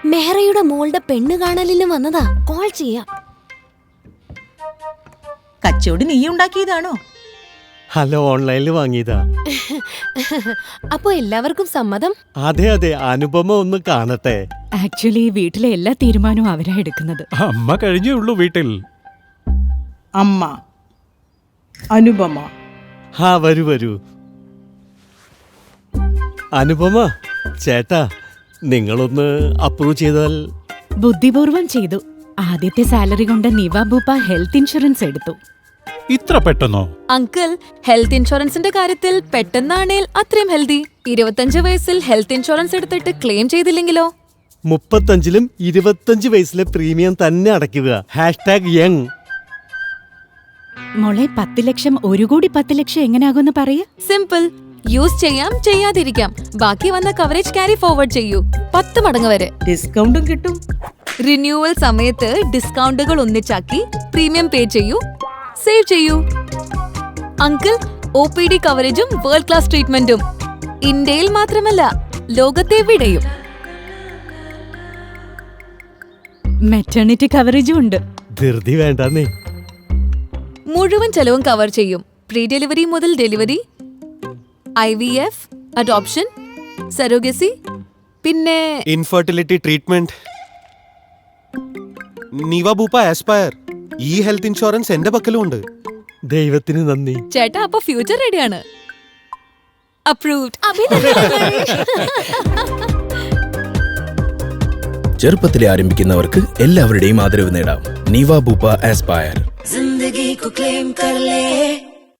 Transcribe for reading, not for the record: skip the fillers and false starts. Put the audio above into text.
മെഹറയുടെ മോളുടെ പെണ്ണ് കാണലിന് വന്നതാ. കോൾ ചെയ്യാം. കച്ചവടം നീ ഉണ്ടാക്കിയതാണോ? അല്ല, ഓൺലൈനിൽ വാങ്ങിയതാ. അപ്പൊ എല്ലാവർക്കും സമ്മതം? അതെ അതെ, അനുപമ ഒന്ന് കാണട്ടെ. ആക്ച്വലി വീട്ടിലെ എല്ലാ തീരുമാനവും അവരാ എടുക്കുന്നത്. അമ്മ കഴിഞ്ഞേ ഉള്ളൂ വീട്ടിൽ. അമ്മ അനുപമ. വരൂ വരൂ. അനുപമ, ചേട്ടാ നിങ്ങളൊന്ന് അപ്രൂവ് ചെയ്താൽ. ബുദ്ധിപൂർവം ചെയ്തു. ആദ്യത്തെ സാലറി കൊണ്ട് നിവാബൂപ്പ ഹെൽത്ത് ഇൻഷുറൻസ് എടുത്തു. ഇത്ര പെട്ടെന്നോ? അങ്കിൾ, ഹെൽത്ത് ഇൻഷുറൻസിന്റെ കാര്യത്തിൽ പെട്ടെന്നാണേൽ അത്രയും ഹെൽത്തി. 25 വയസ്സിൽ ഹെൽത്ത് ഇൻഷുറൻസ് എടുത്തിട്ട് ക്ലെയിം ചെയ്തില്ലെങ്കിലോ? 35ലും 25 വയസ്സിലെ പ്രീമിയം തന്നെ അടയ്ക്കുക. #യങ്. മോളെ 10 ലക്ഷം 1 കോടി 10 ലക്ഷം എങ്ങനെയാകുമെന്ന് പറയ. സിമ്പിൾ. യൂസ് ചെയ്യാം, ചെയ്യാതിരിക്കാം. ബാക്കി വന്ന കവറേജ് ക്യാരി ഫോർവേഡ് ചെയ്യൂ 10 മടങ്ങ് വരെ. ഡിസ്കൗണ്ടും കിട്ടും. റിന്യൂവൽ സമയത്ത് ഡിസ്കൗണ്ടുകൾ ഒന്നിച്ചാക്കി പ്രീമിയം പേ ചെയ്യൂ, സേവ് ചെയ്യൂ. അങ്കിൾ, OPD കവറേജും വേൾഡ് ക്ലാസ് ട്രീറ്റ്മെന്റും ഇന്ത്യയിൽ മാത്രമല്ല ലോകത്തെവിടെയും. മെറ്റേണിറ്റി കവറേജും ഉണ്ട്. ധൃതി വേണ്ടെന്നേ. മുഴുവൻ ചെലവും കവർ ചെയ്യും. പ്രീ ഡെലിവറി മുതൽ ഡെലിവറി, IVF, അഡോപ്ഷൻ, സറോഗസി, പിന്നെ ഇൻഫെർട്ടിലിറ്റി ട്രീറ്റ്മെന്റ്. Niva Bupa aspire. ഈ ഹെൽത്ത് ഇൻഷുറൻസ് എന്റെ പക്കലും ഉണ്ട്. ദൈവത്തിന് നന്ദി. ചേട്ടാ, അപ്പൊ ഫ്യൂച്ചർ റെഡിയാണ്. അപ്രൂവ്ഡ്. ചെറുപ്പത്തിലെ ആരംഭിക്കുന്നവർക്ക് എല്ലാവരുടെയും ആദരവ് നേടാം. Niva Bupa aspire. जिंदगी को क्लेम कर ले.